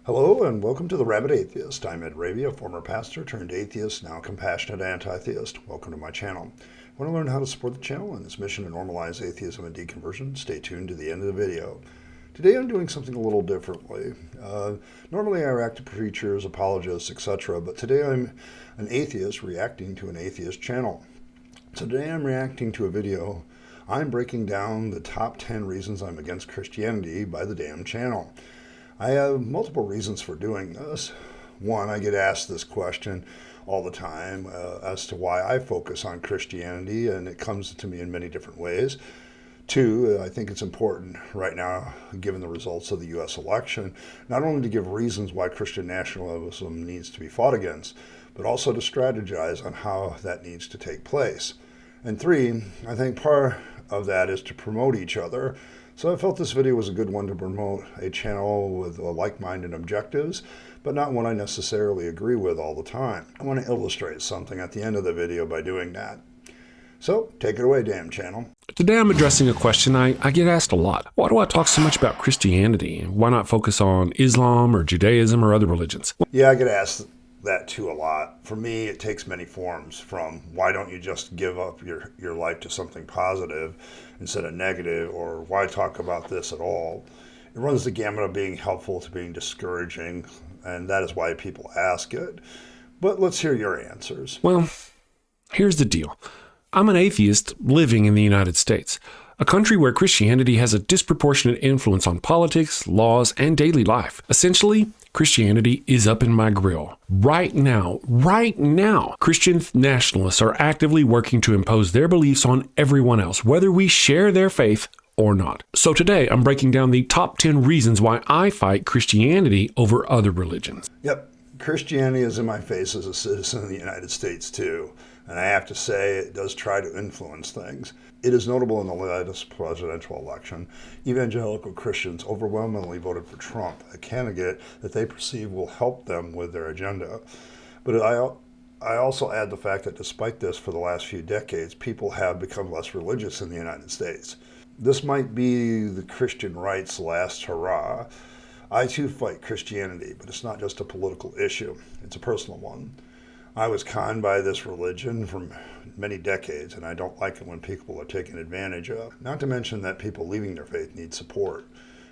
Hello and welcome to the Rabyd Atheist. I'm Rabyd, a former pastor turned atheist, now compassionate anti-theist. Welcome to my channel. Want to learn how to support the channel and its mission to normalize atheism and deconversion? Stay tuned to the end of the video. Today I'm doing something a little differently. Normally I react to preachers, apologists, etc., but today I'm an atheist reacting to an atheist channel. Today I'm reacting to a video. I'm breaking down the top 10 reasons I'm against Christianity by the damn channel. I have multiple reasons for doing this. One, I get asked this question all the time as to why I focus on Christianity, and it comes to me in many different ways. Two, I think it's important right now, given the results of the U.S. election, not only to give reasons why Christian nationalism needs to be fought against, but also to strategize on how that needs to take place. And three, I think part of that is to promote each other. So I felt this video was a good one to promote a channel with like-minded objectives, but not one I necessarily agree with all the time. I want to illustrate something at the end of the video by doing that. So take it away, damn channel. Today I'm addressing a question I get asked a lot. Why do I talk so much about Christianity? Why not focus on Islam or Judaism or other religions? Yeah, I get asked that too a lot. For me, it takes many forms, from why don't you just give up your life to something positive instead of negative, or why talk about this at all. It runs the gamut of being helpful to being discouraging, and that is why people ask it. But let's hear your answers. Well, here's the deal. I'm an atheist living in the United States, a country where Christianity has a disproportionate influence on politics, laws, and daily life. Essentially, Christianity is up in my grill. Right now, Christian nationalists are actively working to impose their beliefs on everyone else, whether we share their faith or not. So today, I'm breaking down the top 10 reasons why I fight Christianity over other religions. Yep, Christianity is in my face as a citizen of the United States too. And I have to say, it does try to influence things. It is notable in the latest presidential election, evangelical Christians overwhelmingly voted for Trump, a candidate that they perceive will help them with their agenda. But I also add the fact that despite this, for the last few decades, people have become less religious in the United States. This might be the Christian right's last hurrah. I too fight Christianity, but it's not just a political issue, it's a personal one. I was conned by this religion for many decades, and I don't like it when people are taken advantage of. Not to mention that people leaving their faith need support.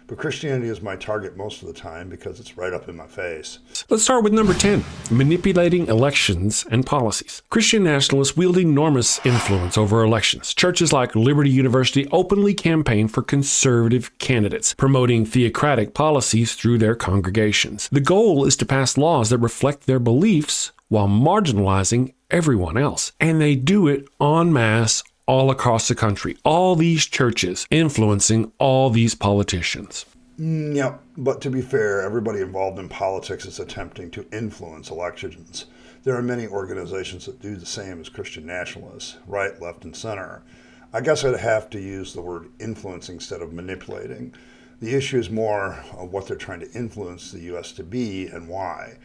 But Christianity is my target most of the time because it's right up in my face. Let's start with number 10, manipulating elections and policies. Christian nationalists wield enormous influence over elections. Churches like Liberty University openly campaign for conservative candidates, promoting theocratic policies through their congregations. The goal is to pass laws that reflect their beliefs while marginalizing everyone else. And they do it en masse all across the country. All these churches influencing all these politicians. Yeah, but to be fair, everybody involved in politics is attempting to influence elections. There are many organizations that do the same as Christian nationalists, right, left, and center. I guess I'd have to use the word influencing instead of manipulating. The issue is more of what they're trying to influence the U.S. to be and why.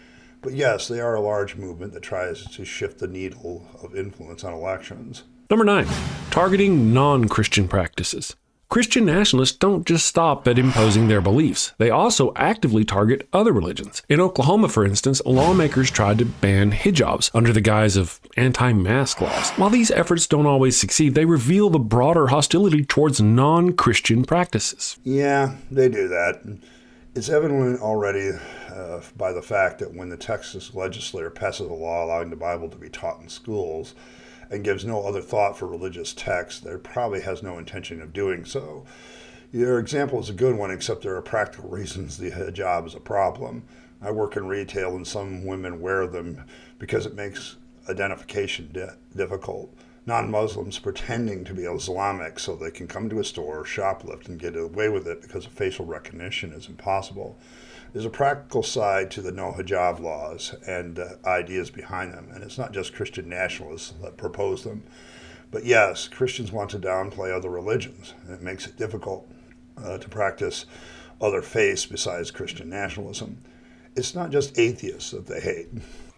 But yes, they are a large movement that tries to shift the needle of influence on elections. Number 9, targeting non-Christian practices. Christian nationalists don't just stop at imposing their beliefs. They also actively target other religions. In Oklahoma, for instance, lawmakers tried to ban hijabs under the guise of anti-mask laws. While these efforts don't always succeed, they reveal the broader hostility towards non-Christian practices. Yeah, they do that. It's evident already by the fact that when the Texas legislature passes a law allowing the Bible to be taught in schools and gives no other thought for religious texts, there probably has no intention of doing so. Your example is a good one, except there are practical reasons the hijab is a problem. I work in retail and some women wear them because it makes identification difficult. Non-Muslims pretending to be Islamic so they can come to a store, shoplift, and get away with it because of facial recognition is impossible. There's a practical side to the no hijab laws and ideas behind them, and it's not just Christian nationalists that propose them. But yes, Christians want to downplay other religions, and it makes it difficult to practice other faiths besides Christian nationalism. It's not just atheists that they hate.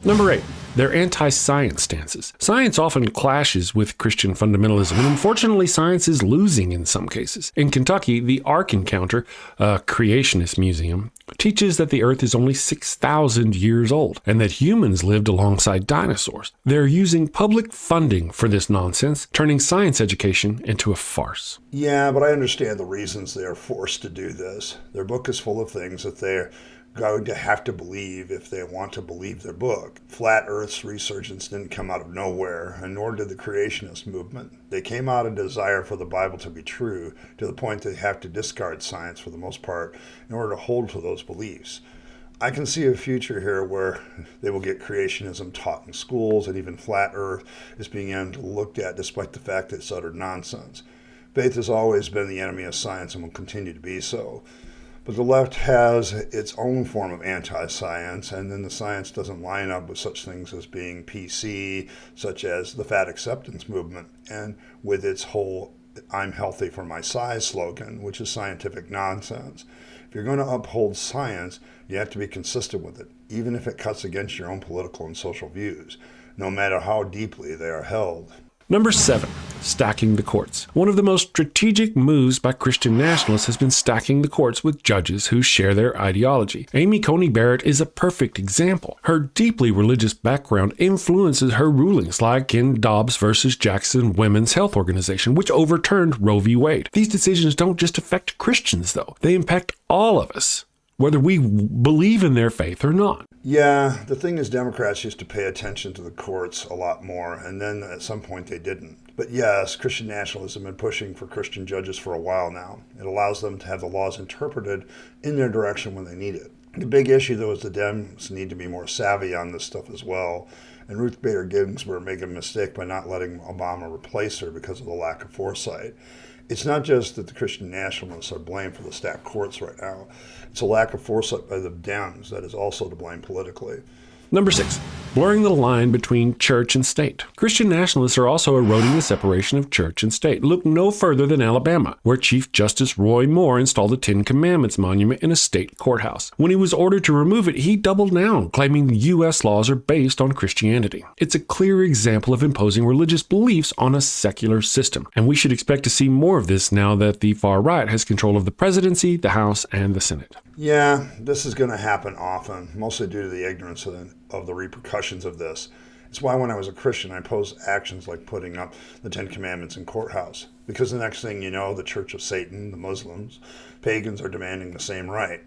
Number 8, their anti-science stances. Science often clashes with Christian fundamentalism, and unfortunately science is losing in some cases. In Kentucky, the Ark Encounter, a creationist museum, teaches that the Earth is only 6,000 years old, and that humans lived alongside dinosaurs. They're using public funding for this nonsense, turning science education into a farce. Yeah, but I understand the reasons they are forced to do this. Their book is full of things that they're going to have to believe if they want to believe their book. Flat Earth's resurgence didn't come out of nowhere, and nor did the creationist movement. They came out of desire for the Bible to be true, to the point they have to discard science for the most part in order to hold to those beliefs. I can see a future here where they will get creationism taught in schools, and even flat Earth is being looked at despite the fact that it's utter nonsense. Faith has always been the enemy of science and will continue to be so. But the left has its own form of anti-science, and then the science doesn't line up with such things as being PC, such as the fat acceptance movement, and with its whole "I'm healthy for my size" slogan, which is scientific nonsense. If you're going to uphold science, you have to be consistent with it, even if it cuts against your own political and social views, no matter how deeply they are held. Number 7, stacking the courts. One of the most strategic moves by Christian nationalists has been stacking the courts with judges who share their ideology. Amy Coney Barrett is a perfect example. Her deeply religious background influences her rulings, like in Dobbs versus Jackson Women's Health Organization, which overturned Roe v. Wade. These decisions don't just affect Christians, though. They impact all of us, whether we believe in their faith or not. Yeah, the thing is, Democrats used to pay attention to the courts a lot more, and then at some point they didn't. But yes, Christian nationalism has been pushing for Christian judges for a while now. It allows them to have the laws interpreted in their direction when they need it. The big issue, though, is the Dems need to be more savvy on this stuff as well. And Ruth Bader Ginsburg made a mistake by not letting Obama replace her because of the lack of foresight. It's not just that the Christian nationalists are blamed for the stacked courts right now. It's a lack of foresight by the Dems that is also to blame politically. Number 6, blurring the line between church and state. Christian nationalists are also eroding the separation of church and state. Look no further than Alabama, where Chief Justice Roy Moore installed a Ten Commandments monument in a state courthouse. When he was ordered to remove it, he doubled down, claiming the U.S. laws are based on Christianity. It's a clear example of imposing religious beliefs on a secular system, and we should expect to see more of this now that the far right has control of the presidency, the House, and the Senate. Yeah, this is going to happen often, mostly due to the ignorance of the repercussions of this. It's why when I was a Christian, I opposed actions like putting up the Ten Commandments in courthouse. Because the next thing you know, the Church of Satan, the Muslims, pagans are demanding the same right.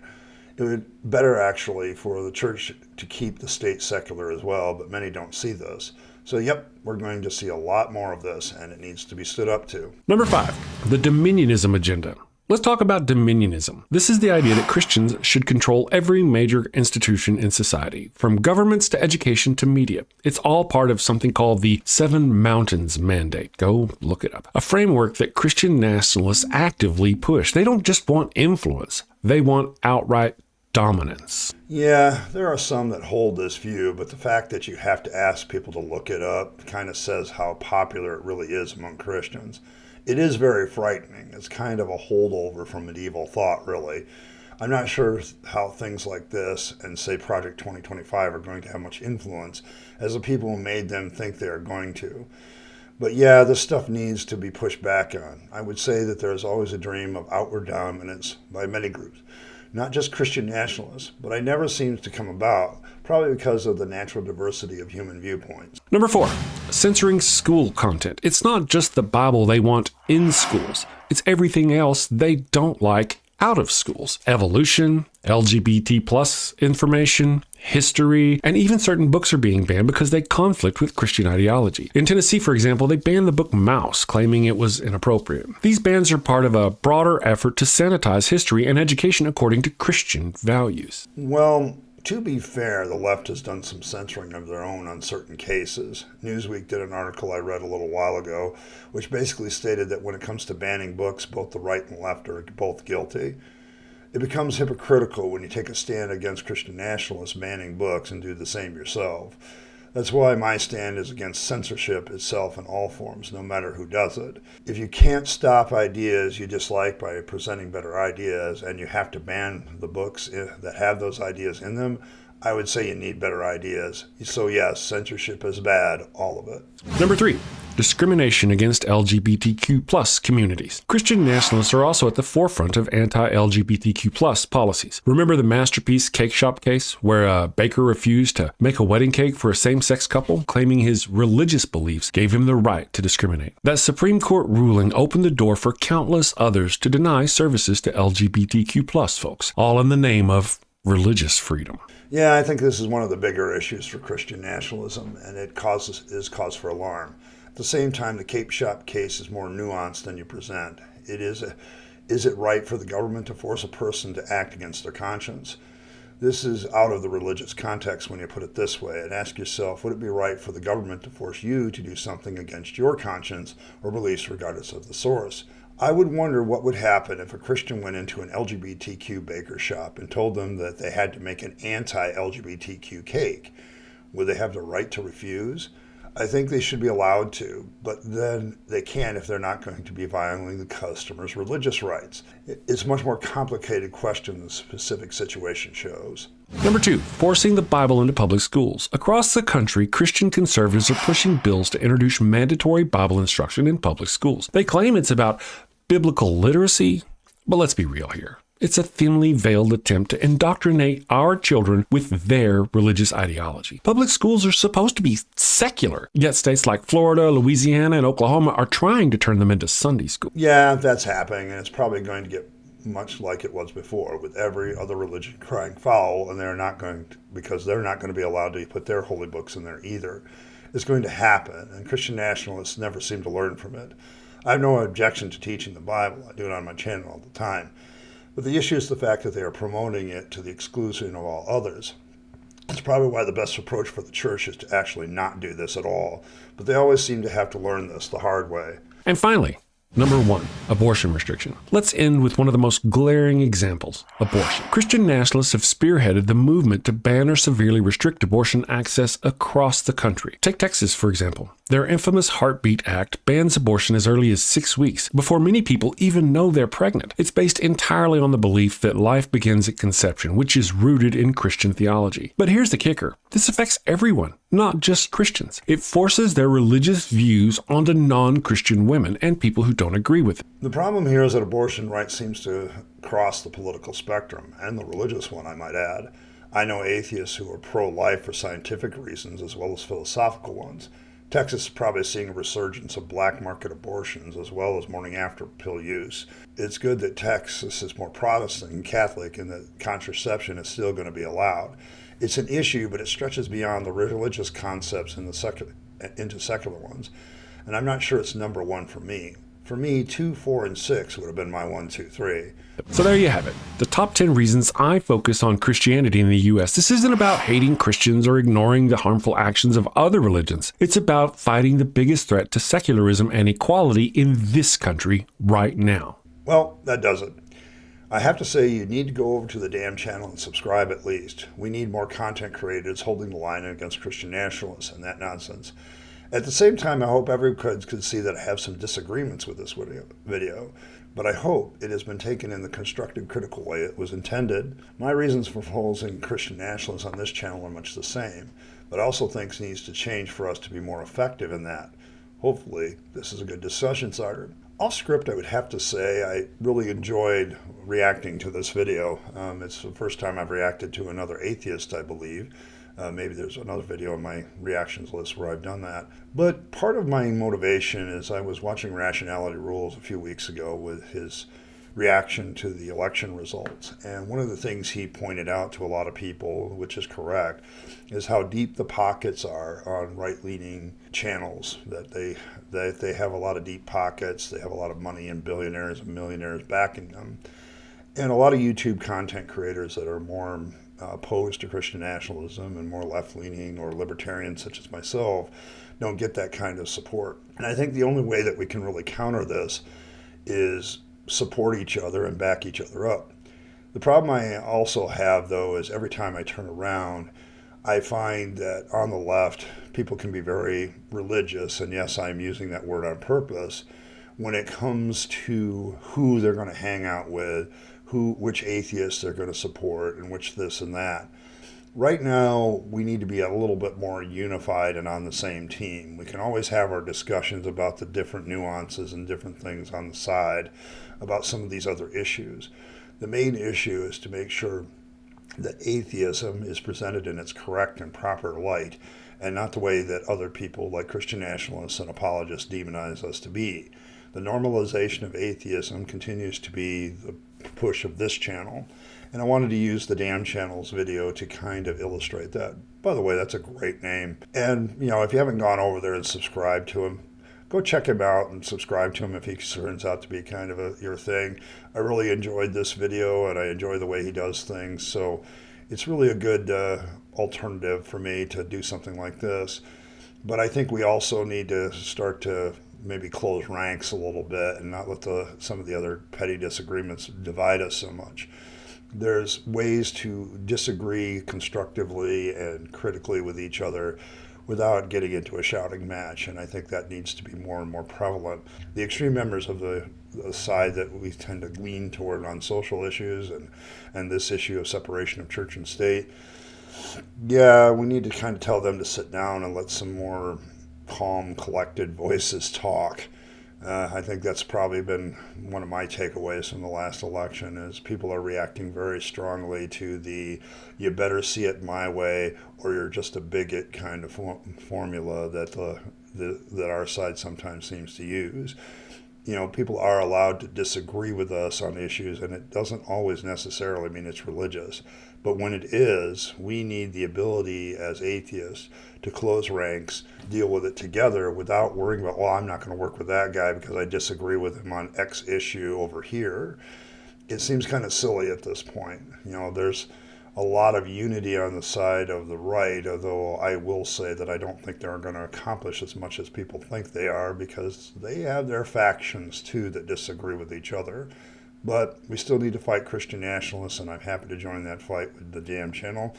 It would be better actually for the church to keep the state secular as well, but many don't see this. So yep, we're going to see a lot more of this, and it needs to be stood up to. Number 5, the dominionism agenda. Let's talk about dominionism. This is the idea that Christians should control every major institution in society, from governments to education to media. It's all part of something called the Seven Mountains Mandate. Go look it up. A framework that Christian nationalists actively push. They don't just want influence. They want outright dominance. Yeah, there are some that hold this view, but the fact that you have to ask people to look it up kind of says how popular it really is among Christians. It is very frightening. It's kind of a holdover from medieval thought, really. I'm not sure how things like this and, say, Project 2025 are going to have much influence as the people who made them think they are going to. But yeah, this stuff needs to be pushed back on. I would say that there is always a dream of outward dominance by many groups, not just Christian nationalists, but it never seems to come about, probably because of the natural diversity of human viewpoints. Number 4, censoring school content. It's not just the Bible they want in schools. It's everything else they don't like out of schools. Evolution, LGBT plus information, history, and even certain books are being banned because they conflict with Christian ideology. In Tennessee, for example, they banned the book Mouse, claiming it was inappropriate. These bans are part of a broader effort to sanitize history and education according to Christian values. Well, to be fair, the left has done some censoring of their own on certain cases. Newsweek did an article I read a little while ago, which basically stated that when it comes to banning books, both the right and left are both guilty. It becomes hypocritical when you take a stand against Christian nationalists banning books and do the same yourself. That's why my stand is against censorship itself in all forms, no matter who does it. If you can't stop ideas you dislike by presenting better ideas, and you have to ban the books that have those ideas in them, I would say you need better ideas. So yes, censorship is bad, all of it. Number 3. Discrimination against LGBTQ plus communities. Christian nationalists are also at the forefront of anti-LGBTQ plus policies. Remember the Masterpiece cake shop case where a baker refused to make a wedding cake for a same-sex couple, claiming his religious beliefs gave him the right to discriminate. That Supreme Court ruling opened the door for countless others to deny services to LGBTQ plus folks, all in the name of religious freedom. Yeah, I think this is one of the bigger issues for Christian nationalism, and it is cause for alarm. At the same time, the Cape Shop case is more nuanced than you present. Is it right for the government to force a person to act against their conscience? This is out of the religious context when you put it this way, and ask yourself, would it be right for the government to force you to do something against your conscience or beliefs regardless of the source? I would wonder what would happen if a Christian went into an LGBTQ baker shop and told them that they had to make an anti-LGBTQ cake. Would they have the right to refuse? I think they should be allowed to, but then they can't if they're not going to be violating the customer's religious rights. It's a much more complicated question than the specific situation shows. Number 2, forcing the Bible into public schools. Across the country, Christian conservatives are pushing bills to introduce mandatory Bible instruction in public schools. They claim it's about biblical literacy, but let's be real here. It's a thinly veiled attempt to indoctrinate our children with their religious ideology. Public schools are supposed to be secular, yet states like Florida, Louisiana, and Oklahoma are trying to turn them into Sunday school. Yeah, that's happening, and it's probably going to get much like it was before, with every other religion crying foul, and because they're not going to be allowed to put their holy books in there either. It's going to happen, and Christian nationalists never seem to learn from it. I have no objection to teaching the Bible. I do it on my channel all the time. But the issue is the fact that they are promoting it to the exclusion of all others. It's probably why the best approach for the church is to actually not do this at all. But they always seem to have to learn this the hard way. And finally, number 1, abortion restriction. Let's end with one of the most glaring examples, abortion. Christian nationalists have spearheaded the movement to ban or severely restrict abortion access across the country. Take Texas, for example. Their infamous Heartbeat Act bans abortion as early as 6 weeks, before many people even know they're pregnant. It's based entirely on the belief that life begins at conception, which is rooted in Christian theology. But here's the kicker. This affects everyone, not just Christians. It forces their religious views onto non-Christian women and people who don't agree with it. The problem here is that abortion rights seems to cross the political spectrum, and the religious one, I might add. I know atheists who are pro-life for scientific reasons as well as philosophical ones. Texas is probably seeing a resurgence of black market abortions as well as morning after pill use. It's good that Texas is more Protestant and Catholic and that contraception is still going to be allowed. It's an issue, but it stretches beyond the religious concepts into secular ones. And I'm not sure it's number 1 for me. For me, 2, 4, and 6 would have been my 1, 2, 3. So there you have it. The top 10 reasons I focus on Christianity in the U.S. This isn't about hating Christians or ignoring the harmful actions of other religions. It's about fighting the biggest threat to secularism and equality in this country right now. Well, that does it. I have to say you need to go over to the damn channel and subscribe at least. We need more content creators holding the line against Christian nationalists and that nonsense. At the same time, I hope everyone could see that I have some disagreements with this video, but I hope it has been taken in the constructive, critical way it was intended. My reasons for opposing Christian nationalism on this channel are much the same, but I also think it needs to change for us to be more effective in that. Hopefully, this is a good discussion starter. Off script, I would have to say I really enjoyed reacting to this video. It's the first time I've reacted to another atheist, I believe. Maybe there's another video on my reactions list where I've done that. But part of my motivation is I was watching Rationality Rules a few weeks ago with his reaction to the election results. And one of the things he pointed out to a lot of people, which is correct, is how deep the pockets are on right-leaning channels, that they have a lot of deep pockets, they have a lot of money and billionaires and millionaires backing them. And a lot of YouTube content creators that are more opposed to Christian nationalism and more left-leaning or libertarian such as myself don't get that kind of support. And I think the only way that we can really counter this is support each other and back each other up. The problem I also have, though, is every time I turn around, I find that on the left, people can be very religious, and yes, I'm using that word on purpose, when it comes to who they're going to hang out with, which atheists they're going to support, and which this and that. Right now, we need to be a little bit more unified and on the same team. We can always have our discussions about the different nuances and different things on the side about some of these other issues. The main issue is to make sure that atheism is presented in its correct and proper light, and not the way that other people like Christian nationalists and apologists demonize us to be. The normalization of atheism continues to be the push of this channel, and I wanted to use the Damn Channel's video to kind of illustrate that. By the way, that's a great name. And, if you haven't gone over there and subscribed to him, go check him out and subscribe to him if he turns out to be kind of your thing. I really enjoyed this video, and I enjoy the way he does things, so it's really a good alternative for me to do something like this. But I think we also need to start to maybe close ranks a little bit and not let some of the other petty disagreements divide us so much. There's ways to disagree constructively and critically with each other without getting into a shouting match, and I think that needs to be more and more prevalent. The extreme members of the side that we tend to lean toward on social issues and this issue of separation of church and state, yeah, we need to kind of tell them to sit down and let some more calm, collected voices talk. I think that's probably been one of my takeaways from the last election is people are reacting very strongly to the you better see it my way or you're just a bigot kind of formula that our side sometimes seems to use. People are allowed to disagree with us on issues, and it doesn't always necessarily mean it's religious. But when it is, we need the ability as atheists to close ranks, deal with it together without worrying about, well, I'm not going to work with that guy because I disagree with him on X issue over here. It seems kind of silly at this point. There's a lot of unity on the side of the right, although I will say that I don't think they're going to accomplish as much as people think they are because they have their factions too that disagree with each other. But we still need to fight Christian nationalists, and I'm happy to join that fight with the Damn Channel,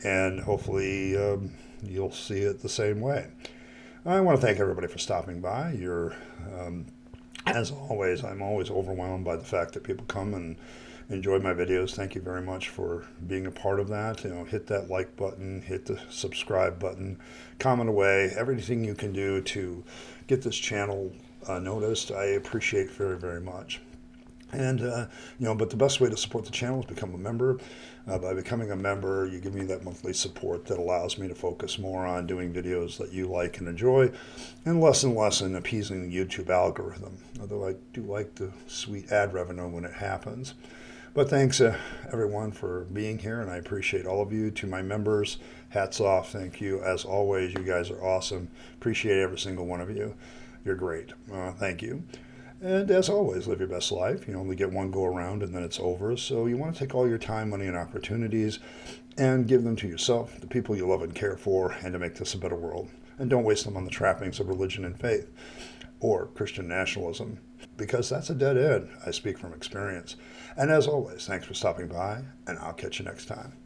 and hopefully you'll see it the same way. I want to thank everybody for stopping by. As always, I'm always overwhelmed by the fact that people come and enjoy my videos. Thank you very much for being a part of that. Hit that like button, hit the subscribe button, comment away, everything you can do to get this channel noticed. I appreciate very, very much. And, but the best way to support the channel is become a member. By becoming a member, you give me that monthly support that allows me to focus more on doing videos that you like and enjoy, and less in appeasing the YouTube algorithm, although I do like the sweet ad revenue when it happens. But thanks, everyone, for being here, and I appreciate all of you. To my members, hats off. Thank you. As always, you guys are awesome. Appreciate every single one of you. You're great. Thank you. And as always, live your best life. You only get one go around and then it's over. So you want to take all your time, money, and opportunities and give them to yourself, the people you love and care for, and to make this a better world. And don't waste them on the trappings of religion and faith or Christian nationalism, because that's a dead end. I speak from experience. And as always, thanks for stopping by, and I'll catch you next time.